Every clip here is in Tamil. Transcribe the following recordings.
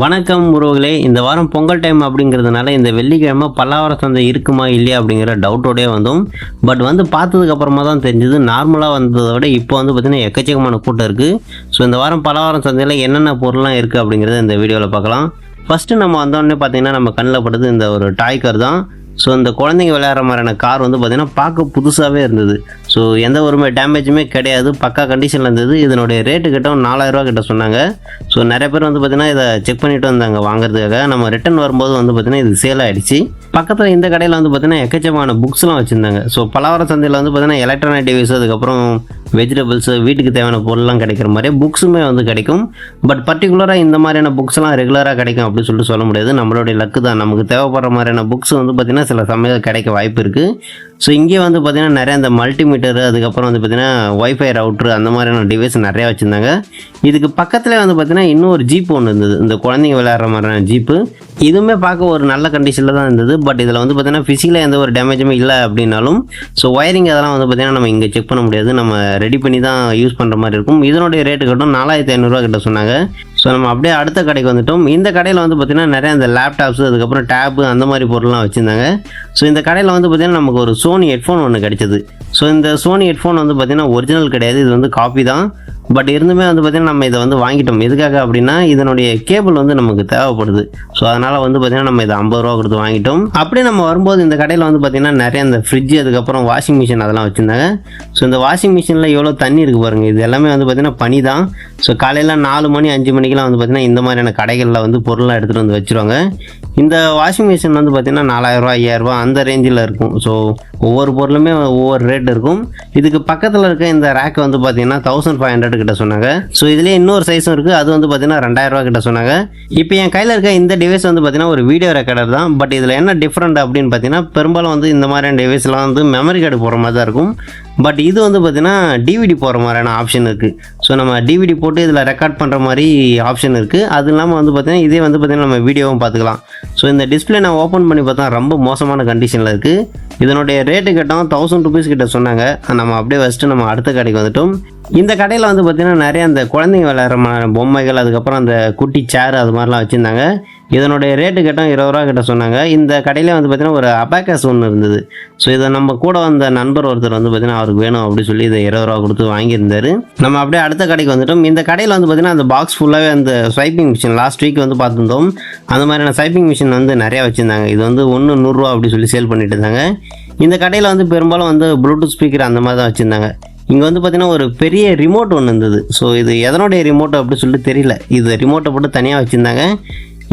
வணக்கம் உறவுகளே. இந்த வாரம் பொங்கல் டைம் அப்படிங்கிறதுனால இந்த வெள்ளிக்கிழமை பல்லாவர சந்தை இருக்குமா இல்லையா அப்படிங்கிற டவுட்டோடய வந்தோம். பட் பார்த்ததுக்கு அப்புறமா தான் தெரிஞ்சது, நார்மலாக வந்ததை விட இப்போ பார்த்திங்கன்னா எக்கச்சக்கமான கூட்டம் இருக்குது. ஸோ இந்த வாரம் பல்லாவரம் சந்தையில் என்னென்ன பொருள்லாம் இருக்குது அப்படிங்கிறத இந்த வீடியோவில் பார்க்கலாம். ஃபஸ்ட்டு நம்ம வந்தோடனே பார்த்திங்கன்னா நம்ம கண்ணில் படுது இந்த ஒரு டாய் கார் தான். ஸோ இந்த குழந்தைங்க விளையாடுற மாதிரியான கார் பார்த்திங்கன்னா பார்க்க புதுசாகவே இருந்தது. ஸோ எந்த ஒரு டேமேஜுமே கிடையாது, பக்கா கண்டிஷனில் இருந்தது. இதனுடைய ரேட்டு கிட்ட 4000 கிட்ட சொன்னாங்க. ஸோ நிறைய பேர் பார்த்திங்கன்னா இதை செக் பண்ணிட்டு வந்தாங்க வாங்குறதுக்காக. நம்ம ரிட்டன் வரும்போது பார்த்திங்கன்னா இது சேல் ஆகிடுச்சு. பக்கத்தில் இந்த கடையில் பார்த்திங்கன்னா எக்கச்சக்கமான புக்ஸ்லாம் வச்சுருந்தாங்க. ஸோ பலவர சந்தையில் பார்த்திங்கன்னா எலக்ட்ரானிக் டிவைஸ், அதுக்கப்புறம் வெஜிடபிள்ஸு, வீட்டுக்கு தேவையான பொருள்லாம் கிடைக்கிற மாதிரி புக்ஸுமே கிடைக்கும். பட் பர்டிகுலராக இந்த மாதிரியான புக்ஸ்லாம் ரெகுலராக கிடைக்கும் அப்படின்னு சொல்ல முடியாது. நம்மளுடைய லக்கு தான். நமக்கு தேவைப்படுற மாதிரியான புக்ஸ் பார்த்திங்கன்னா சில சமயம் கிடைக்க வாய்ப்பு இருக்குது. ஸோ இங்கே பார்த்திங்கன்னா நிறைய இந்த மல்டிமீட்டரு, அதுக்கப்புறம் பார்த்திங்கன்னா ஒய்ஃபை ரவுட்ரு, அந்த மாதிரியான டிவைஸ் நிறையா வச்சுருந்தாங்க. இதுக்கு பக்கத்தில் பார்த்திங்கன்னா இன்னும் ஒரு ஜீப் ஒன்று இருந்தது, இந்த குழந்தைங்க விளையாடுற மாதிரியான ஜீப்பு. இதுவுமே பார்க்க ஒரு நல்ல கண்டிஷனில் தான் இருந்தது. பட் இதில் பார்த்திங்கன்னா ஃபிசிக்கலாக எந்த ஒரு டேமேஜுமே இல்லை அப்படின்னாலும் ஸோ ஒயரிங் அதெல்லாம் பார்த்திங்கன்னா நம்ம இங்கே செக் பண்ண முடியாது, நம்ம ரெடி பண்ணி தான் யூஸ் பண்ணுற மாதிரி இருக்கும். இதனுடைய ரேட்டு கட்டும் 4500 கிட்ட சொன்னாங்க. ஸோ நம்ம அப்படியே அடுத்த கடைக்கு வந்துட்டோம். இந்த கடையில் பார்த்திங்கன்னா நிறைய இந்த லேப்டாப்ஸு, அதுக்கப்புறம் டேப்பு, அந்த மாதிரி பொருள்லாம் வச்சுருந்தாங்க. ஸோ இந்த கடையில் பார்த்திங்கன்னா நமக்கு ஒரு சோனி ஹெட்ஃபோன் ஒன்று கிடைச்சது. ஸோ இந்த சோனி ஹெட்ஃபோன் பார்த்திங்கன்னா ஒரிஜினல் கிடையாது, இது காப்பி தான். பட் இருந்துமே பார்த்திங்கன்னா நம்ம இதை வாங்கிட்டோம். எதுக்காக அப்படின்னா இதனுடைய கேபிள் நமக்கு தேவைப்படுது. ஸோ அதனால் பார்த்திங்கன்னா நம்ம இதை 50 ரூபா கொடுத்து வாங்கிட்டோம். அப்படியே நம்ம வரும்போது இந்த கடையில் பார்த்திங்கன்னா நிறைய இந்த ஃப்ரிட்ஜ், அதுக்கப்புறம் வாஷிங் மிஷின் அதெல்லாம் வச்சுருந்தாங்க. ஸோ இந்த வாஷிங் மிஷினில் எவ்வளோ தண்ணி இருக்குது பாருங்கள். இது எல்லாமே பார்த்திங்கன்னா பனி தான். ஸோ காலையில் 4 மணி 5 மணிக்கெலாம் பார்த்திங்கன்னா இந்த மாதிரியான கடைகளில் பொருள்லாம் எடுத்துகிட்டு வச்சுருவாங்க. இந்த வாஷிங் மிஷின் பார்த்திங்கன்னா 4000 ரூபா 5000 ரூபா அந்த ரேஞ்சில் இருக்கும். ஸோ ஒவ்வொரு பொருளுமே ஒவ்வொரு ரேட் இருக்கும். இதுக்கு பக்கத்தில் இருக்க இந்த ரேக் பார்த்திங்கன்னா 1500 கிட்ட சொன்னாங்க. ஸோ இதுலேயே இன்னொரு சைஸும் இருக்குது, அது பார்த்திங்கன்னா 2000 ரூபா கிட்ட சொன்னாங்க. இப்போ என் கையில் இருக்க இந்த டிவைஸ் பார்த்திங்கன்னா ஒரு வீடியோ ரெக்கார்டர் தான். பட் இதில் என்ன டிஃப்ரெண்ட் அப்படின்னு பார்த்தீங்கன்னா, பெரும்பாலும் இந்த மாதிரியான டிவைஸ்லாம் மெமரி கார்டு போகிற மாதிரி தான் இருக்கும். பட் இது பார்த்திங்கன்னா டிவிடி போகிற மாதிரியான ஆப்ஷன் இருக்குது. ஸோ நம்ம டிவிடி போட்டு இதில் ரெக்கார்ட் பண்ணுற மாதிரி ஆப்ஷன் இருக்குது. அது இல்லாமல் பார்த்திங்கன்னா இதே பார்த்திங்கன்னா நம்ம வீடியோவும் பார்த்துக்கலாம். ஸோ இந்த டிஸ்பிளே நான் ஓப்பன் பண்ணி பார்த்தா ரொம்ப மோசமான கண்டிஷனில் இருக்குது. இதனுடைய ரேட்டு கேட்டால் 1000 ருபீஸ் கிட்ட சொன்னாங்க. நம்ம அப்படியே வச்சுட்டு நம்ம அடுத்த கடைக்கு வந்துட்டோம். இந்த கடையில் பார்த்திங்கன்னா நிறைய அந்த குழந்தைங்க விளையாடுற பொம்மைகள், அதுக்கப்புறம் அந்த குட்டி சேர், அது மாதிரிலாம் வச்சுருந்தாங்க. இதனுடைய ரேட்டு கேட்டால் 20 ரூபா கிட்ட சொன்னாங்க. இந்த கடையிலே பார்த்திங்கன்னா ஒரு அபாக்கஸ் ஒன்று இருந்தது. ஸோ இதை நம்ம கூட வந்த நண்பர் ஒருத்தர் பார்த்திங்கன்னா அவருக்கு வேணும் அப்படின்னு சொல்லி இதை 20 ரூபா கொடுத்து வாங்கியிருந்தார். நம்ம அப்படியே அடுத்த கடைக்கு வந்துட்டோம். இந்த கடையில் பார்த்திங்கன்னா அந்த பாக்ஸ் ஃபுல்லாகவே அந்த ஸ்வைப்பிங் மிஷின் லாஸ்ட் வீக் பார்த்துருந்தோம். அந்த மாதிரியான ஸ்வைப்பிங் மிஷின் நிறையா வச்சுருந்தாங்க. இது 1 100 ரூபா அப்படி சொல்லி சேல் பண்ணிட்டு இருந்தாங்க. இந்த கடையில் பெரும்பாலும் ப்ளூடூத் ஸ்பீக்கர் அந்த மாதிரி தான் வச்சுருந்தாங்க. இங்கே பார்த்திங்கன்னா ஒரு பெரிய ரிமோட் ஒன்று இருந்தது. ஸோ இது எதனுடைய ரிமோட் அப்படின்னு சொல்லிட்டு தெரியல, இது ரிமோட்டை போட்டு தனியாக வச்சுருந்தாங்க.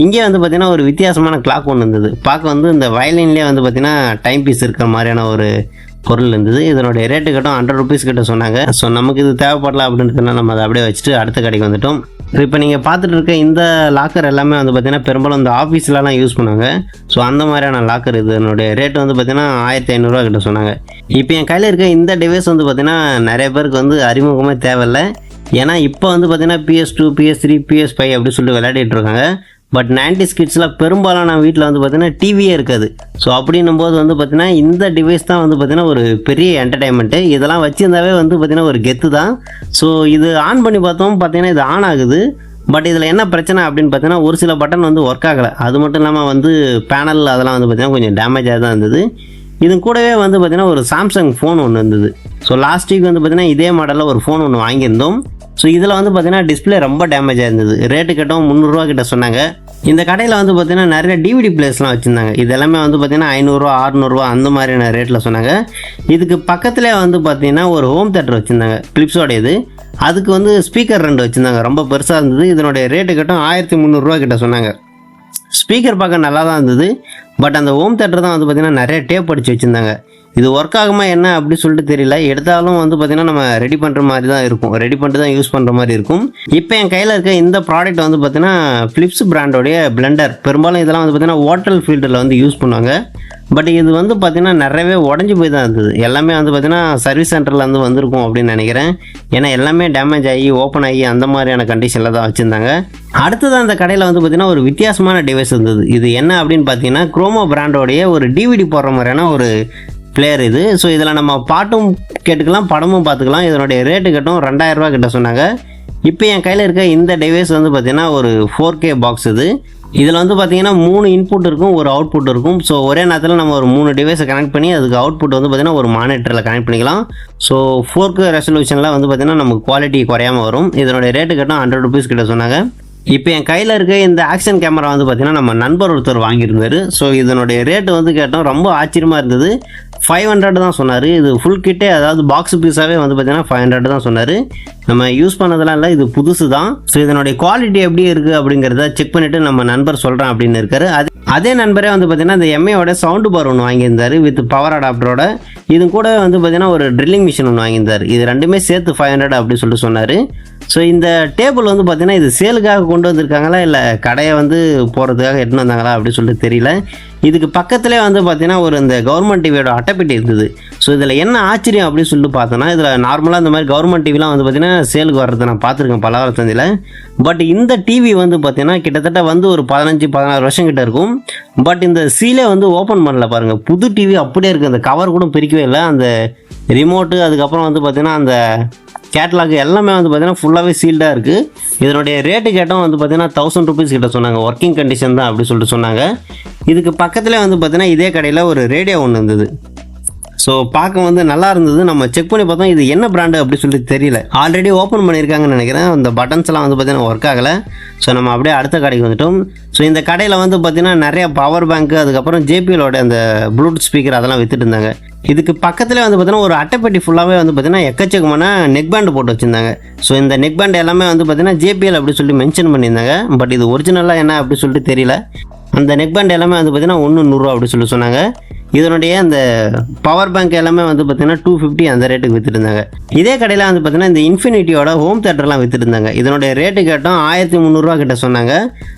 இங்கே பார்த்திங்கன்னா ஒரு வித்தியாசமான கிளாக் ஒன்று இருந்தது. பார்க்க இந்த வயலின்லேயே பார்த்திங்கன்னா டைம் பீஸ் இருக்கிற மாதிரியான ஒரு பொருள் இருந்தது. இதனுடைய ரேட்டு கட்டும் 100 ருபீஸ் கிட்ட சொன்னாங்க. ஸோ நமக்கு இது தேவைப்படல அப்படின்றதுனால நம்ம அதை அப்படியே வச்சுட்டு அடுத்த கடைக்கு வந்துட்டோம். இப்போ நீங்கள் பார்த்துட்டு இருக்க இந்த லாக்கர் எல்லாமே பார்த்திங்கன்னா பெரும்பாலும் இந்த ஆஃபீஸ்லலாம் யூஸ் பண்ணுவாங்க. ஸோ அந்த மாதிரியான லாக்கர். இதனுடைய ரேட்டு பார்த்திங்கன்னா 1500 ரூபா கிட்ட சொன்னாங்க. இப்போ என் கையில் இருக்க இந்த டிவைஸ் பார்த்திங்கன்னா நிறைய பேருக்கு அறிமுகமே தேவையில்லை. ஏன்னா இப்போ பார்த்திங்கன்னா PS2, PS3, PS5 அப்படி சொல்லிட்டு விளையாடிட்டு இருக்காங்க. பட் 90s கிட்ஸ்லாம் பெரும்பாலான வீட்டில் பார்த்திங்கன்னா டிவியே இருக்காது. ஸோ அப்படின்னும் போது பார்த்திங்கன்னா இந்த டிவைஸ் தான் பார்த்திங்கன்னா ஒரு பெரிய என்டர்டைன்மெண்ட்டு. இதெல்லாம் வச்சுருந்தாவே பார்த்திங்கன்னா ஒரு கெத்து தான். ஸோ இது ஆன் பண்ணி பார்த்தோம், பார்த்திங்கன்னா இது ஆன் ஆகுது. பட் இதில் என்ன பிரச்சனை அப்படின்னு பார்த்தீங்கன்னா, ஒரு சில பட்டன் ஒர்க் ஆகலை. அது மட்டும் இல்லாமல் பேனல் அதெல்லாம் பார்த்திங்கன்னா கொஞ்சம் டேமேஜாக தான் இருந்தது. இது கூடவே பார்த்திங்கன்னா ஒரு சாம்சங் ஃபோன் ஒன்று இருந்தது. ஸோ லாஸ்ட் வீக் பார்த்திங்கன்னா இதே மாடலில் ஒரு ஃபோன் ஒன்று வாங்கியிருந்தோம். ஸோ இதில் பார்த்திங்கன்னா டிஸ்பிளே ரொம்ப டேமேஜாக இருந்தது. ரேட்டு கேட்டோம் 300 ரூபா கிட்ட சொன்னாங்க. இந்த கடையில் பார்த்திங்கன்னா நிறைய டிவிடி பிளேஸ்லாம் வச்சுருந்தாங்க. இது எல்லாமே பார்த்திங்கன்னா 500 ரூபா 600 ரூபா அந்த மாதிரியான ரேட்டில் சொன்னாங்க. இதுக்கு பக்கத்துலேயே பார்த்திங்கன்னா ஒரு ஹோம் தேட்டர் வச்சுருந்தாங்க, பிலிப்ஸோட. இது அதுக்கு ஸ்பீக்கர் 2 வச்சுருந்தாங்க, ரொம்ப பெருசாக இருந்தது. இதனுடைய ரேட்டு கேட்டோம் 1300 ரூபா கிட்ட சொன்னாங்க. ஸ்பீக்கர் பார்க்க நல்லா தான் இருந்தது. பட் அந்த ஹோம் தேட்டர் தான் பார்த்திங்கன்னா நிறைய டேப் அடித்து வச்சுருந்தாங்க. இது ஒர்க் ஆகுமா என்ன அப்படி சொல்லிட்டு தெரியல. எடுத்தாலும் பார்த்திங்கன்னா நம்ம ரெடி பண்ணுற மாதிரி தான் இருக்கும், ரெடி பண்ணிட்டு தான் யூஸ் பண்ணுற மாதிரி இருக்கும். இப்போ என் கையில் இருக்க இந்த ப்ராடக்ட் பார்த்திங்கன்னா ஃபிலிப்ஸ் பிராண்டோடைய பிளெண்டர். பெரும்பாலும் இதெல்லாம் பார்த்திங்கன்னா வாட்டர் ஃபில்டரில் யூஸ் பண்ணுவாங்க. பட் இது பார்த்திங்கன்னா நிறையவே உடஞ்சி போய் தான் இருந்தது. எல்லாமே பார்த்திங்கன்னா சர்வீஸ் சென்டரில் வந்திருக்கும் அப்படின்னு நினைக்கிறேன். ஏன்னா எல்லாமே டேமேஜ் ஆகி ஓப்பன் ஆகி அந்த மாதிரியான கண்டிஷனில் தான் வச்சுருந்தாங்க. அடுத்தது அந்த கடையில் பார்த்திங்கன்னா ஒரு வித்தியாசமான டிவைஸ் இருந்தது. இது என்ன அப்படின்னு பார்த்தீங்கன்னா குரோமோ பிராண்டோடைய ஒரு டிவிடி போடுற மாதிரியான ஒரு பிளேயர் இது. ஸோ இதில் நம்ம பாட்டும் கேட்டுக்கலாம், படமும் பார்த்துக்கலாம். இதனுடைய ரேட்டு கட்டும் 2000 ரூபா கிட்ட சொன்னாங்க. இப்போ என் கையில் இருக்க இந்த டிவைஸ் வந்து பார்த்திங்கன்னா ஒரு 4K பாக்ஸ் இது. இதில் வந்து பார்த்திங்கன்னா 3 இன்புட் இருக்கும், ஒரு அவுட்புட் இருக்கும். ஸோ ஒரே நேரத்தில் நம்ம ஒரு 3 டிவைஸை கனெக்ட் பண்ணி அதுக்கு அவுட்புட் வந்து பார்த்திங்கன்னா ஒரு மானிட்டரில் கனெக்ட் பண்ணிக்கலாம். ஸோ 4K ரெசல்யூஷனில் வந்து பார்த்திங்கன்னா நமக்கு குவாலிட்டி குறையாமல் வரும். இதனுடைய ரேட்டு கேட்டால் 100 rupees கிட்ட சொன்னாங்க. இப்போ என் கையில் இருக்க இந்த ஆக்ஷன் கேமரா வந்து பார்த்திங்கன்னா நம்ம நண்பர் ஒருத்தர் வாங்கியிருந்தார். ஸோ இதனுடைய ரேட்டு வந்து கேட்டோம், ரொம்ப ஆச்சரியமாக இருந்தது. 500 தான் சொன்னார். இது ஃபுல் கிட்டே, அதாவது பாக்ஸ் பீஸாகவே வந்து பார்த்திங்கன்னா 500 தான் சொன்னார். நம்ம யூஸ் பண்ணதெல்லாம் இல்லை, இது புதுசு தான். ஸோ இதனுடைய குவாலிட்டி எப்படி இருக்குது அப்படிங்கிறத செக் பண்ணிவிட்டு நம்ம நண்பர் சொல்கிறேன் அப்படின்னு இருக்காரு. அதே நண்பரே வந்து பார்த்திங்கன்னா இந்த எம்ஐயோட சவுண்டு பார் ஒன்று வாங்கியிருந்தார் வித் பவர் அடாப்டரோட. இது கூட வந்து பார்த்திங்கன்னா ஒரு ட்ரில்லிங் மிஷின் ஒன்று வாங்கியிருந்தார். இது ரெண்டுமே சேர்த்து 500 அப்படி சொல்லிட்டு சொன்னார். ஸோ இந்த டேபிள் வந்து பார்த்திங்கன்னா இது சேலுக்காக கொண்டு வந்திருக்காங்களா இல்லை கடையை வந்து போகிறதுக்காக எடுத்துன்னு வந்தாங்களா அப்படின்னு சொல்லிட்டு தெரியல. இதுக்கு பக்கத்துலேயே வந்து பார்த்திங்கன்னா ஒரு இந்த கவர்மெண்ட் டிவியோட அட்டைப்பெட்டி இருந்தது. ஸோ இதில் என்ன ஆச்சரியம் அப்படின்னு சொல்லிட்டு பார்த்தோன்னா, இதில் நார்மலாக இந்த மாதிரி கவர்மெண்ட் டிவிலாம் வந்து பார்த்திங்கன்னா சேலுக்கு வர்றதை நான் பார்த்துருக்கேன் பலவார சந்தையில். பட் இந்த டிவி வந்து பார்த்திங்கன்னா கிட்டத்தட்ட வந்து ஒரு 15-16 வருஷம் கிட்ட இருக்கும். பட் இந்த சீலே வந்து ஓப்பன் பண்ணல பாருங்கள். புது டிவி அப்படியே இருக்குது. அந்த கவர் கூட பிரிக்கவே இல்லை. அந்த ரிமோட்டு, அதுக்கப்புறம் வந்து பார்த்திங்கன்னா அந்த கேட்லாக் எல்லாமே வந்து பார்த்திங்கன்னா ஃபுல்லாகவே சீல்டாக இருக்குது. இதனுடைய ரேட்டு கேட்டோம் வந்து பார்த்திங்கன்னா 1000 rupees கிட்ட சொன்னாங்க. ஒர்க்கிங் கண்டிஷன் தான் அப்படி சொல்லிட்டு சொன்னாங்க. இதுக்கு பக்கத்தில் வந்து பார்த்திங்கன்னா இதே கடையில் ஒரு ரேடியோ ஒன்று இருந்தது. ஸோ பார்க்க வந்து நல்லா இருந்தது. நம்ம செக் பண்ணி பார்த்தோம், இது என்ன பிராண்டு அப்படி சொல்லிட்டு தெரியல. ஆல்ரெடி ஓப்பன் பண்ணியிருக்காங்கன்னு நினைக்கிறேன். அந்த பட்டன்ஸ்லாம் வந்து பார்த்திங்கன்னா ஒர்க் ஆகலை. ஸோ நம்ம அப்படியே அடுத்த கடைக்கு வந்துட்டோம். ஸோ இந்த கடையில் வந்து பார்த்திங்கன்னா நிறைய பவர் பேங்க்கு, அதுக்கப்புறம் JBLோட அந்த ப்ளூடூத் ஸ்பீக்கர் அதெல்லாம் விற்றுட்டு இருந்தாங்க. இதுக்கு பக்கத்தில் வந்து பார்த்திங்கன்னா ஒரு அட்டைப்பெட்டி ஃபுல்லாகவே வந்து பார்த்திங்கன்னா எக்கச்சக்கமான நெக் பேண்டு போட்டு வச்சுருந்தாங்க. ஸோ இந்த நெக் பேண்ட் எல்லாமே வந்து பார்த்திங்கன்னா JBL அப்படி சொல்லி மென்ஷன் பண்ணியிருந்தாங்க. பட் இது ஒரிஜினலாக என்ன அப்படி சொல்லிட்டு தெரியல. அந்த நெக் பேண்ட் எல்லாமே வந்து பார்த்திங்கன்னா 100 அப்படி சொல்லி சொன்னாங்க. இதனுடைய அந்த பவர் பேங்க் எல்லாமே வந்து பார்த்திங்கன்னா 250 அந்த ரேட்டுக்கு விற்றுருந்தாங்க. இதே கடையில் வந்து பார்த்திங்கன்னா இந்த இன்ஃபினிட்டியோட ஹோம் தேட்டர்லாம் விற்றுருந்தாங்க. இதனுடைய ரேட்டு கேட்டோம் 1300 கிட்ட சொன்னாங்க.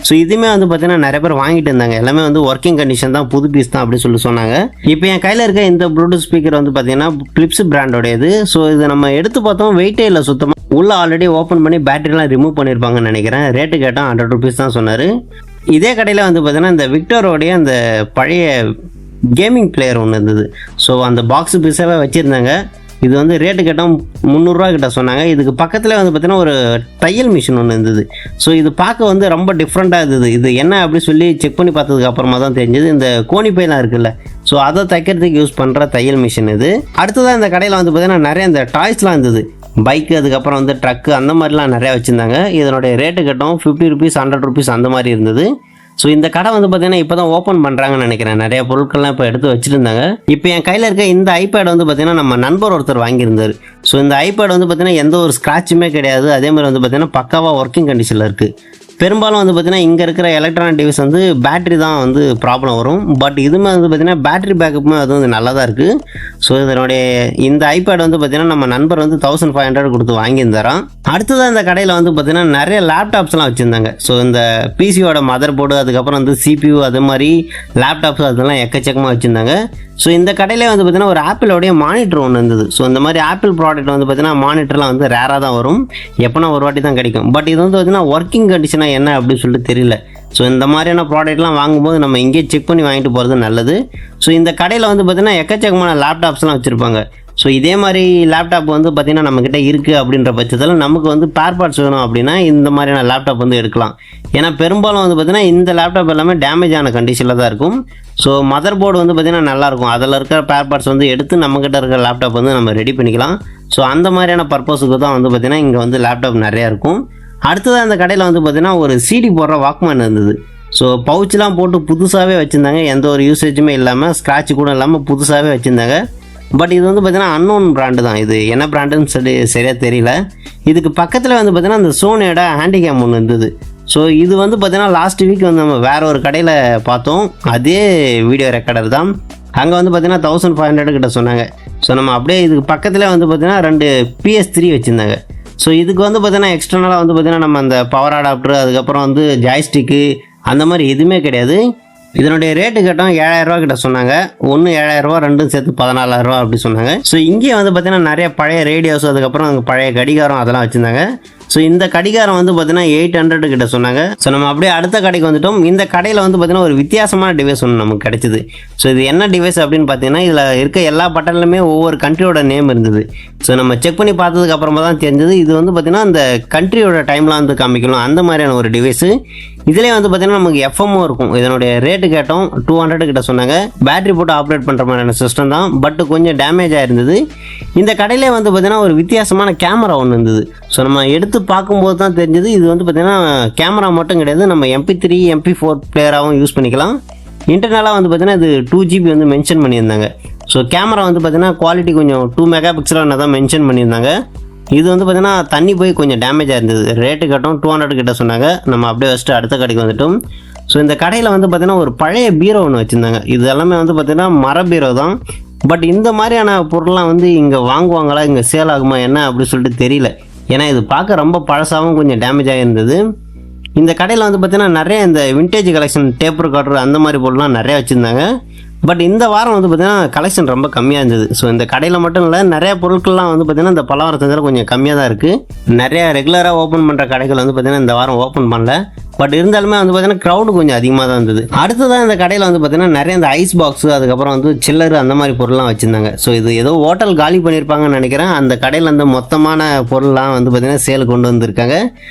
ஸோ இதுவுமே வந்து பார்த்திங்கன்னா நிறைய பேர் வாங்கிட்டு இருந்தாங்க. எல்லாமே வந்து ஒர்க்கிங் கண்டிஷன் தான், புது பீஸ் தான் அப்படி சொல்லி சொன்னாங்க. இப்போ என் கையில் இருக்க இந்த ப்ளூடூத் ஸ்பீக்கர் வந்து பார்த்திங்கன்னா பிலிப்ஸ் பிராண்டோடையது. ஸோ இது நம்ம எடுத்து பார்த்தோம், வெயிட்டே இல்லை சுத்தமாக. உள்ளே ஆல்ரெடி ஓப்பன் பண்ணி பேட்டரிலாம் ரிமூவ் பண்ணியிருப்பாங்கன்னு நினைக்கிறேன். ரேட்டு கேட்டால் 100 rupees தான் சொன்னார். இதே கடையில் வந்து பார்த்திங்கன்னா இந்த விக்டரோடைய அந்த பழைய கேமிங் பிளேயர் ஒன்று இருந்தது. ஸோ அந்த பாக்ஸ் பீஸாகவே வச்சுருந்தாங்க. இது வந்து ரேட்டு கேட்டால் 300 கிட்ட சொன்னாங்க. இதுக்கு பக்கத்தில் வந்து பார்த்திங்கன்னா ஒரு தையல் மிஷின் ஒன்று இருந்தது. ஸோ இது பார்க்க வந்து ரொம்ப டிஃப்ரெண்ட்டாக இருந்தது. இது என்ன அப்படி சொல்லி செக் பண்ணி பார்த்ததுக்கு அப்புறமா தான் தெரிஞ்சது, இந்த கோணிப்பையெல்லாம் இருக்குல்ல, ஸோ அதை தைக்கிறதுக்கு யூஸ் பண்ணுற தையல் மிஷின் இது. அடுத்ததாக இந்த கடையில் வந்து பார்த்திங்கன்னா நிறைய இந்த டாய்ஸ்லாம் இருந்தது. பைக்கு, அதுக்கப்புறம் வந்து ட்ரக்கு, அந்த மாதிரிலாம் நிறையா வச்சுருந்தாங்க. இதனுடைய ரேட்டு கேட்டோம் 50 rupees 100 rupees அந்த மாதிரி இருந்தது. ஸோ இந்த கடை வந்து பார்த்திங்கன்னா இப்போ தான் ஓப்பன் பண்ணுறாங்கன்னு நினைக்கிறேன். நிறைய பொருட்கள்லாம் இப்போ எடுத்து வச்சுருந்தாங்க. இப்போ என் கையில் இருக்க இந்த ஐபேட் வந்து பார்த்திங்கன்னா நம்ம நண்பர் ஒருத்தர் வாங்கியிருந்தார். ஸோ இந்த ஐபேட் வந்து பார்த்திங்கன்னா எந்த ஒரு ஸ்க்ராட்சுமே கிடையாது. அதே மாதிரி வந்து பார்த்திங்கன்னா பக்காவாக ஒர்க்கிங் கண்டிஷனில் இருக்குது. பெரும்பாலும் வந்து பார்த்திங்கன்னா இங்கே இருக்கிற எலக்ட்ரானிக் டிவைஸ் வந்து பேட்டரி தான் வந்து ப்ராப்ளம் வரும். பட் இதுவுமே வந்து பார்த்திங்கன்னா பேட்டரி பேக்கப்புமே அது வந்து நல்லா தான் இருக்குது. ஸோ இதனுடைய இந்த ஐபேட் வந்து பார்த்திங்கன்னா நம்ம நண்பர் வந்து 1500 கொடுத்து வாங்கியிருந்தாராம். அடுத்ததாக இந்த கடையில் வந்து பார்த்திங்கன்னா நிறைய லேப்டாப்ஸ்லாம் வச்சுருந்தாங்க. ஸோ இந்த பிசியோட மதர் போர்டு, அதுக்கப்புறம் வந்து CPU, அது மாதிரி லேப்டாப்ஸ் அதெல்லாம் எக்கச்சக்கமாக வச்சுருந்தாங்க. ஸோ இந்த கடையிலே வந்து பார்த்திங்கன்னா ஒரு ஆப்பிளோடைய மானிட்டர் ஒன்று இருந்தது. ஸோ இந்த மாதிரி ஆப்பிள் ப்ராடக்ட் வந்து பார்த்திங்கன்னா மானிட்டர்லாம் வந்து ரேராக தான் வரும், எப்போனா ஒரு வாட்டி தான் கிடைக்கும். பட் இது வந்து பார்த்திங்கன்னா ஒர்க்கிங் கண்டிஷனாக என்ன அப்படின்னு சொல்லிட்டு தெரியல. ஸோ இந்த மாதிரியான ப்ராடக்ட்லாம் வாங்கும்போது நம்ம இங்கேயே செக் பண்ணி வாங்கிட்டு போகிறது நல்லது. ஸோ இந்த கடையில் வந்து பார்த்திங்கன்னா எக்கச்சக்கமான லேப்டாப்ஸ்லாம் வச்சுருப்பாங்க. ஸோ இதே மாதிரி லேப்டாப் வந்து பார்த்திங்கன்னா நம்மக்கிட்ட இருக்குது அப்படின்ற பட்சத்தில் நமக்கு வந்து ஸ்பேர் பார்ட்ஸ் வேணும் அப்படின்னா இந்த மாதிரியான லேப்டாப் வந்து எடுக்கலாம். ஏன்னா பெரும்பாலும் வந்து பார்த்திங்கன்னா இந்த லேப்டாப் எல்லாமே டேமேஜ் ஆன கண்டிஷனில் தான் இருக்கும். ஸோ மதர் போர்டு வந்து பார்த்திங்கன்னா நல்லாயிருக்கும். அதில் இருக்கிற ஸ்பேர் பார்ட்ஸ் வந்து எடுத்து நம்மக்கிட்ட இருக்கிற லேப்டாப் வந்து நம்ம ரெடி பண்ணிக்கலாம். ஸோ அந்த மாதிரியான பர்பஸுக்கு தான் வந்து பார்த்திங்கன்னா இங்கே வந்து லேப்டாப் நிறையா இருக்கும். அடுத்ததாக அந்த கடையில் வந்து பார்த்திங்கன்னா ஒரு CD போடுற வாக்மேன் இருந்தது. ஸோ பவுச்செலாம் போட்டு புதுசாகவே வச்சுருந்தாங்க. எந்த ஒரு யூசேஜுமே இல்லாமல், ஸ்க்ராட்ச் கூட இல்லாமல் புதுசாகவே வச்சுருந்தாங்க. பட் இது வந்து பார்த்திங்கன்னா அன்னோன் பிராண்டு தான். இது என்ன பிராண்டுன்னு சொல்லி சரியாக தெரியல. இதுக்கு பக்கத்தில் வந்து பார்த்திங்கன்னா அந்த சோனியோட ஹேண்டிகேம் ஒன்று இருந்தது. ஸோ இது வந்து பார்த்திங்கன்னா லாஸ்ட் வீக் வந்து நம்ம வேறு ஒரு கடையில் பார்த்தோம். அதே வீடியோ ரெக்கார்டர் தான். அங்கே வந்து பார்த்திங்கன்னா 1500 கிட்ட சொன்னாங்க. ஸோ நம்ம அப்படியே இதுக்கு பக்கத்தில் வந்து பார்த்திங்கன்னா 2 PS3 வச்சுருந்தாங்க. ஸோ இதுக்கு வந்து பார்த்திங்கன்னா எக்ஸ்டர்னலாக வந்து பார்த்திங்கன்னா நம்ம அந்த பவர் அடாப்டர், அதுக்கப்புறம் வந்து ஜாய்ஸ்டிக்கு அந்த மாதிரி எதுவுமே கிடையாது. இதனுடைய ரேட்டு கேட்டோம் 7000 கிட்ட சொன்னாங்க. ஒன்று 7000, ரெண்டும் சேர்த்து 14000 அப்படி சொன்னாங்க. ஸோ இங்கே வந்து பார்த்திங்கன்னா நிறைய பழைய ரேடியோஸ், அதுக்கப்புறம் அங்கே பழைய கடிகாரம் அதெல்லாம் வச்சுருந்தாங்க. ஸோ இந்த கடிகாரம் வந்து பார்த்தீங்கன்னா 800 கிட்ட சொன்னாங்க. ஸோ நம்ம அப்படியே அடுத்த கடைக்கு வந்துட்டோம். இந்த கடையில் வந்து பார்த்தீங்கன்னா ஒரு வித்தியாசமான டிவைஸ் ஒன்று நமக்கு கிடைச்சிது. ஸோ இது என்ன டிவைஸ் அப்படின்னு பார்த்தீங்கன்னா, இதில் இருக்க எல்லா பட்டன்லையுமே ஒவ்வொரு கண்ட்ரியோட நேம் இருந்தது. ஸோ நம்ம செக் பண்ணி பார்த்ததுக்கு அப்புறமா தான் தெரிஞ்சது இது வந்து பார்த்தீங்கன்னா அந்த கண்ட்ரியோட டைம்லாம் வந்து காமிக்கணும், அந்த மாதிரியான ஒரு டிவைஸு. இதிலே வந்து பார்த்தீங்கன்னா நமக்கு எஃப்எம்மும் இருக்கும். இதனுடைய ரேட்டு கேட்டோம் 200 கிட்ட சொன்னாங்க. பேட்டரி போட்டு ஆப்ரேட் பண்ணுற மாதிரியான சிஸ்டம் தான், பட் கொஞ்சம் டேமேஜ் ஆயிருந்தது. இந்த கடையிலே வந்து பார்த்தீங்கன்னா ஒரு வித்தியாசமான கேமரா ஒன்று இருந்தது. ஸோ நம்ம எடுத்து பார்க்கும்போது தான் தெரிஞ்சது இது வந்து பார்த்தீங்கன்னா கேமரா மட்டும் கிடையாது, நம்ம MP3 MP4 பிளேயராகவும் யூஸ் பண்ணிக்கலாம். இன்டர்னலாக வந்து பார்த்தீங்கன்னா இது 2GB வந்து மென்ஷன் பண்ணியிருந்தாங்க. ஸோ கேமரா வந்து பார்த்தீங்கன்னா குவாலிட்டி கொஞ்சம் 2 மெகா பிக்சலாக தான் மென்ஷன் பண்ணியிருந்தாங்க. இது வந்து பார்த்தீங்கன்னா தண்ணி போய் கொஞ்சம் டேமேஜாக இருந்தது. ரேட்டு கட்டும் 200 கிட்ட சொன்னாங்க. நம்ம அப்படியே வச்சுட்டு அடுத்த கடைக்கு வந்துட்டோம். ஸோ இந்த கடையில் வந்து பார்த்தீங்கன்னா ஒரு பழைய பீரோ ஒன்று வச்சுருந்தாங்க. இது எல்லாமே வந்து பார்த்தீங்கன்னா மர பீரோ தான். பட் இந்த மாதிரியான பொருள்லாம் வந்து இங்கே வாங்குவாங்களா, இங்கே சேல் ஆகுமா என்ன அப்படின்னு சொல்லிட்டு தெரியல. ஏன்னா இது பார்க்க ரொம்ப பழசாகவும் கொஞ்சம் டேமேஜாக இருந்தது. இந்த கடையில் வந்து பார்த்தீங்கன்னா நிறைய இந்த விண்டேஜ் கலெக்ஷன் டேப் ரெக்கார்டர் அந்த மாதிரி பொருள்லாம் நிறைய வச்சுருந்தாங்க. பட் இந்த வாரம் வந்து பார்த்தீங்கன்னா கலெக்ஷன் ரொம்ப கம்மியாக இருந்தது. ஸோ இந்த கடையில் மட்டும் இல்லை, நிறைய பொருட்கள்லாம் வந்து பார்த்தீங்கன்னா இந்த பலவார சந்தையில் கொஞ்சம் கம்மியாக தான் இருக்குது. நிறைய ரெகுலராக ஓப்பன் பண்ணுற கடைகள் வந்து பார்த்தீங்கன்னா இந்த வாரம் ஓப்பன் பண்ணல. பட் இருந்தாலுமே வந்து பார்த்தீங்கன்னா க்ரௌடு கொஞ்சம் அதிகமாக தான் இருந்தது. அடுத்ததான் இந்த கடையில் வந்து பார்த்தீங்கன்னா நிறைய இந்த ஐஸ் பாக்ஸு, அதுக்கப்புறம் வந்து சில்லரு அந்த மாதிரி பொருள்லாம் வச்சுருந்தாங்க. ஸோ இது ஏதோ ஹோட்டல் காலி பண்ணியிருப்பாங்கன்னு நினைக்கிறேன். அந்த கடையில் அந்த மொத்தமான பொருள்லாம் வந்து பார்த்தீங்கன்னா சேல் கொண்டு வந்திருக்காங்க.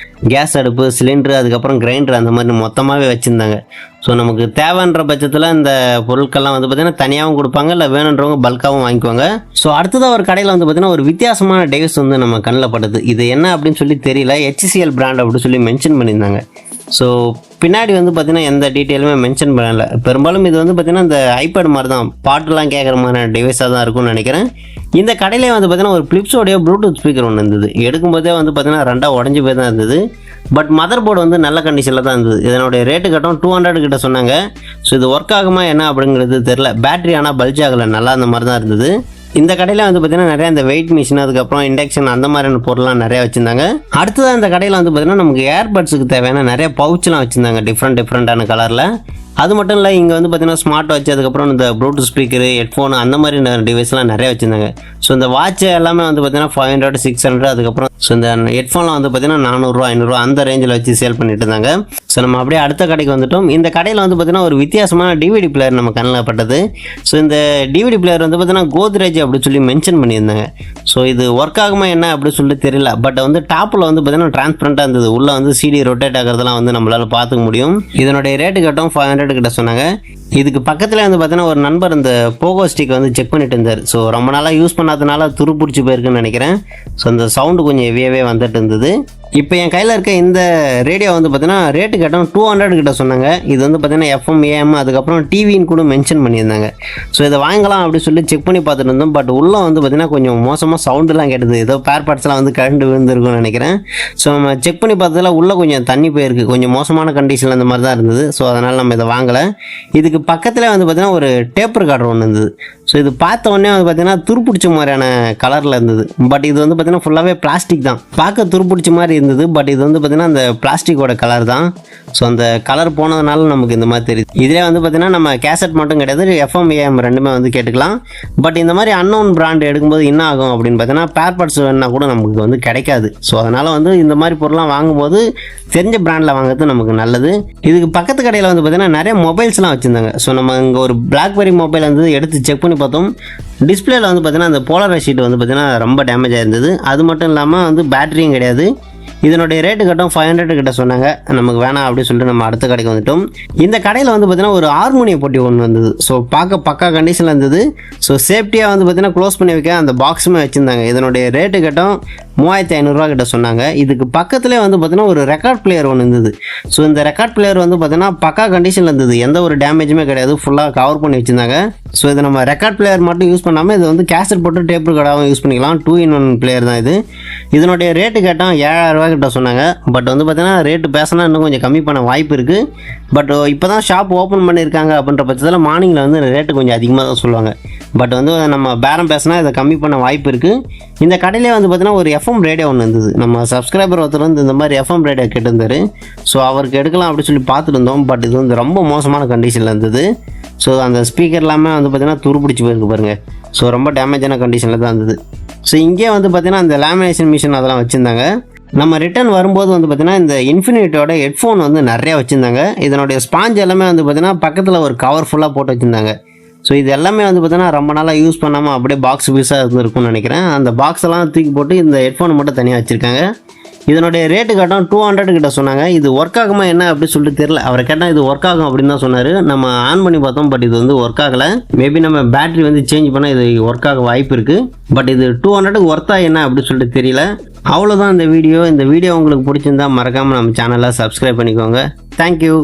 கேஸ் அடுப்பு, சிலிண்டரு, அதுக்கப்புறம் கிரைண்டர் அந்த மாதிரி மொத்தமாகவே வச்சுருந்தாங்க. ஸோ நமக்கு தேவைன்ற பட்சத்தில் இந்த பொருட்கள்லாம் வந்து பார்த்தீங்கன்னா தனியாகவும் கொடுப்பாங்க, இல்லை வேணுன்றவங்க பல்காகவும் வாங்கிக்குவாங்க. ஸோ அடுத்ததாக ஒரு கடையில் வந்து பார்த்தீங்கன்னா ஒரு வித்தியாசமான டிவைஸ் வந்து நம்ம கண்ணில் படுது. இது என்ன அப்படின்னு சொல்லி தெரியல. HCL பிராண்ட் அப்படின்னு சொல்லி மென்ஷன் பண்ணியிருந்தாங்க. ஸோ பின்னாடி வந்து பார்த்தீங்கன்னா எந்த டீட்டெயிலுமே மென்ஷன் பண்ணலை. பெரும்பாலும் இது வந்து பார்த்தீங்கன்னா இந்த ஐபேட் மாதிரி தான், பாட்டுலாம் கேட்குற மாதிரியான டிவைஸாக தான் இருக்கும்னு நினைக்கிறேன். இந்த கடையிலே வந்து பார்த்தீங்கன்னா ஒரு பிலிப்ஸோடைய ப்ளூடூத் ஸ்பீக்கர் ஒன்று இருந்தது. எடுக்கும்போதே வந்து பார்த்தீங்கன்னா 2 உடஞ்சி போய் தான் இருந்தது. பட் மதர் போர்டு வந்து நல்ல கண்டிஷனில் தான் இருந்தது. இதனுடைய ரேட்டு கட்டும் 200 கிட்ட சொன்னாங்க. ஸோ இது ஒர்க் ஆகுமா என்ன அப்படிங்கிறது தெரில. பேட்டரி ஆனால் பல்ஜ் ஆகலை, நல்லா அந்த மாதிரி தான் இருந்தது. இந்த கடையில் வந்து பார்த்தீங்கன்னா நிறைய இந்த வெயிட் மிஷின், அதுக்கப்புறம் இண்டக்ஷன் அந்த மாதிரியான பொருள்லாம் நிறையா வச்சுருந்தாங்க. அடுத்ததான் இந்த கடையில் வந்து பார்த்தீங்கன்னா நமக்கு ஏர்பட்ஸுக்கு தேவையான நிறைய பவுச்லாம் வச்சுருந்தாங்க, டிஃப்ரெண்டான கலரில். அது மட்டும் இல்லை, இங்கே வந்து பார்த்தீங்கன்னா ஸ்மார்ட் வாட்ச், அதுக்கப்புறம் இந்த ப்ளூடூத் ஸ்பீக்கரு, ஹெட்ஃபோன் அந்த மாதிரி டிவைஸ்லாம் நிறைய வச்சுருந்தாங்க. ஸோ இந்த வாட்ச் எல்லாமே வந்து பார்த்தீங்கன்னா 500 600, அதுக்கப்புறம் ஸோ இந்த ஹெட்ஃபோன்லாம் வந்து பார்த்தீங்கன்னா 400 500 அந்த ரேஞ்சில் வச்சு சேல் பண்ணிட்டு இருந்தாங்க. ஸோ நம்ம அப்படியே அடுத்த கடைக்கு வந்துட்டோம். இந்த கடையில் வந்து பார்த்தீங்கன்னா ஒரு வித்தியாசமான DVD பிளேயர் நம்ம கண்ணில் பட்டது. ஸோ இந்த DVD பிளேயர் வந்து பார்த்தீங்கன்னா கோத்ரேஜ் அப்படின்னு சொல்லி மென்ஷன் பண்ணியிருந்தாங்க. ஸோ இது ஒர்க் ஆகுமா என்ன அப்படின்னு சொல்லிட்டு தெரியல. பட் வந்து டாப்பில் வந்து பார்த்தீங்கன்னா டிரான்ஸ்பரண்ட்டாக இருந்தது. உள்ளே வந்து CD ரொட்டேட் ஆகிறதுலாம் வந்து நம்மளால் பார்த்துக்க முடியும். இதனுடைய ரேட்டு கட்டும் 500 கிட்ட சொன்னாங்க. இதுக்கு பக்கத்தில் வந்து பார்த்தீங்கன்னா ஒரு நண்பர் இந்த போகோ ஸ்டிக் வந்து செக் பண்ணிட்டு இருந்தார். ஸோ ரொம்ப நாளாக யூஸ் பண்ணாதனால துரு பிடிச்சி போயிருக்குன்னு நினைக்கிறேன். ஸோ அந்த சவுண்டு கொஞ்சம் ஹெவியாகவே வந்துட்டு இருந்தது. இப்போ என் கையில் இருக்க இந்த ரேடியோ வந்து பார்த்தீங்கன்னா ரேட்டு கேட்டோம் 200 கிட்ட சொன்னாங்க. இது வந்து பார்த்தீங்கன்னா FM AM அதுக்கப்புறம் டிவின்னு கூட மென்ஷன் பண்ணியிருந்தாங்க. ஸோ இதை வாங்கலாம் அப்படின்னு சொல்லி செக் பண்ணி பார்த்துட்டு இருந்தோம். பட் உள்ளே வந்து பார்த்தீங்கன்னா கொஞ்சம் மோசமாக சவுண்டுலாம் கேட்டது. ஏதோ பேர் பார்ட்ஸ்லாம் வந்து கரண்ட் விழுந்துருக்குன்னு நினைக்கிறேன். ஸோ நம்ம செக் பண்ணி பார்த்ததில் உள்ளே கொஞ்சம் தண்ணி போயிருக்கு, கொஞ்சம் மோசமான கண்டிஷனில் அந்த மாதிரி தான் இருந்தது. ஸோ அதனால் நம்ம இதை வாங்கலை. இதுக்கு பக்கத்தில் வந்து பார்த்தீங்கன்னா ஒரு டேப் ரெக்கார்டர் ஒன்று இருந்தது. ஸோ இது பார்த்த உடனே வந்து பார்த்தீங்கன்னா துருப்பிடிச்ச மாதிரியான கலரில் இருந்தது. பட் இது வந்து பார்த்தீங்கன்னா ஃபுல்லாகவே பிளாஸ்டிக் தான், பார்க்க துருப்பிடிச்ச மாதிரி இருந்தது. பட் இது வந்து பார்த்தீங்கன்னா அந்த பிளாஸ்டிக்கோட கலர் தான். ஸோ அந்த கலர் போனதுனால நமக்கு இந்த மாதிரி தெரியுது. இதிலே வந்து பார்த்தீங்கன்னா நம்ம கேசட் மட்டும் கிடையாது, FM AM ரெண்டுமே வந்து கேட்டுக்கலாம். பட் இந்த மாதிரி அன்னோன் பிராண்ட் எடுக்கும்போது என்ன ஆகும் அப்படின்னு பார்த்தீங்கன்னா பேர் பார்ட்ஸ் வேணா கூட நமக்கு வந்து கிடைக்காது. ஸோ அதனால் வந்து இந்த மாதிரி பொருள்லாம் வாங்கும்போது தெரிஞ்ச பிராண்டில் வாங்குறது நமக்கு நல்லது. இதுக்கு பக்கத்து கடையில் வந்து பார்த்தீங்கன்னா நிறைய மொபைல்ஸ்லாம் வச்சுருந்தாங்க. ஸோ நம்ம இங்கே ஒரு BlackBerry மொபைல் வந்து எடுத்து செக் பண்ணி பார்த்தோம். டிஸ்பிளேல வந்து பார்த்தீங்கன்னா அந்த போலரைஸ் ஷீட் வந்து பார்த்தீங்கன்னா ரொம்ப டேமேஜ் ஆயிருந்தது. அது மட்டும் இல்லாமல் வந்து பேட்டரியும் கிடையாது. இதனுடைய ரேட்டு கட்டும் 500 கிட்ட சொன்னாங்க. நமக்கு வேணாம் அப்படின்னு சொல்லிட்டு நம்ம அடுத்த கடைக்கு வந்துட்டோம். இந்த கடையில் வந்து பார்த்தீங்கன்னா ஒரு ஹார்மோனியம் போட்டி ஒன்று வந்தது. ஸோ பார்க்க பக்கா கண்டிஷனில் இருந்தது. ஸோ சேஃப்டியாக வந்து பார்த்தீங்கன்னா க்ளோஸ் பண்ணி வைக்க அந்த பாக்ஸுமே வச்சுருந்தாங்க. இதனுடைய ரேட்டு கட்டும் 3500 கிட்ட சொன்னாங்க. இதுக்கு பக்கத்துலேயே வந்து பார்த்தீங்கன்னா ஒரு ரெக்கார்ட் பிளேயர் ஒன்று இருந்தது. ஸோ இந்த ரெக்கார்ட் பிளேயர் வந்து பார்த்தீங்கன்னா பக்கா கண்டிஷனில் இருந்தது, எந்த ஒரு டேமேஜுமே கிடையாது, ஃபுல்லாக கவர் பண்ணி வச்சுருந்தாங்க. ஸோ இதை நம்ம ரெக்கார்ட் பிளேயர் மட்டும் யூஸ் பண்ணாமல் இது வந்து கேசட் போட்டு டேப் ரெக்கார்டாகவும் யூஸ் பண்ணிக்கலாம். 2-in-1 பிளேயர் தான் இது. இதனுடைய ரேட்டு கேட்டால் 7000 கிட்ட சொன்னாங்க. பட் வந்து பார்த்தீங்கன்னா ரேட்டு பேசினா இன்னும் கொஞ்சம் கம்மி பண்ண வாய்ப்பு இருக்குது. பட் இப்போ தான் ஷாப் ஓப்பன் பண்ணியிருக்காங்க அப்படின்ற பட்சத்தில் மார்னிங்கில் வந்து ரேட்டு கொஞ்சம் அதிகமாக தான் சொல்லுவாங்க. பட் வந்து நம்ம பேரம் பேசினா இதை கம்மி பண்ண வாய்ப்பு இருக்குது. இந்த கடையிலே வந்து பார்த்தீங்கன்னா ஒரு FM ரேடியோ ஒன்று இருந்தது. நம்ம சப்ஸ்கிரைபர் ஒருத்தர் வந்து இந்த மாதிரி FM ரேடியோ கேட்டிருந்தார். ஸோ அவருக்கு எடுக்கலாம் அப்படின்னு சொல்லி பார்த்துட்டு இருந்தோம். பட் இது வந்து ரொம்ப மோசமான கண்டிஷனில் இருந்தது. ஸோ அந்த ஸ்பீக்கர் எல்லாமே வந்து பார்த்தீங்கன்னா துருப்பிடிச்சி போயிருக்கு பாருங்கள். ஸோ ரொம்ப டேமேஜான கண்டிஷனில் தான் இருந்தது. ஸோ இங்கே வந்து பார்த்தீங்கன்னா அந்த லேமினேஷன் மிஷின் அதெல்லாம் வச்சுருந்தாங்க. நம்ம ரிட்டர்ன் வரும்போது வந்து பார்த்தீங்கன்னா இந்த இன்ஃபினிட்டோட ஹெட்ஃபோன் வந்து நிறையா வச்சுருந்தாங்க. இதனுடைய ஸ்பாஞ்ச் எல்லாமே வந்து பார்த்தீங்கன்னா பக்கத்தில் ஒரு கவர் ஃபுல்லாக போட்டு வச்சுருந்தாங்க. ஸோ இது எல்லாமே வந்து பார்த்தீங்கன்னா ரொம்ப நாளாக யூஸ் பண்ணாமல் அப்படியே பாக்ஸ் பீஸாக இருந்திருக்கும்னு நினைக்கிறேன். அந்த பாக்ஸ் எல்லாம் தூக்கி போட்டு இந்த ஹெட்ஃபோனை மட்டும் தனியாக வச்சுருக்காங்க. இதனுடைய ரேட்டு கேட்டோம் 200 கிட்ட சொன்னாங்க. இது ஒர்க் ஆகுமா என்ன அப்படி சொல்லிட்டு தெரியல. அவரை கேட்டால் இது ஒர்க் ஆகும் அப்படின்னு தான் சொன்னார். நம்ம ஆன் பண்ணி பார்த்தோம், பட் இது வந்து ஒர்க் ஆகலை. மேபி நம்ம பேட்டரி வந்து சேஞ்ச் பண்ணால் இது ஒர்க் ஆக வாய்ப்பு இருக்குது. பட் இது 200க்கு ஒர்த்தா என்ன அப்படின்னு சொல்லிட்டு தெரியல. அவ்வளோதான் இந்த வீடியோ. இந்த வீடியோ உங்களுக்கு பிடிச்சிருந்தா மறக்காமல் நம்ம சேனலை சப்ஸ்கிரைப் பண்ணிக்கோங்க. தேங்க்யூ.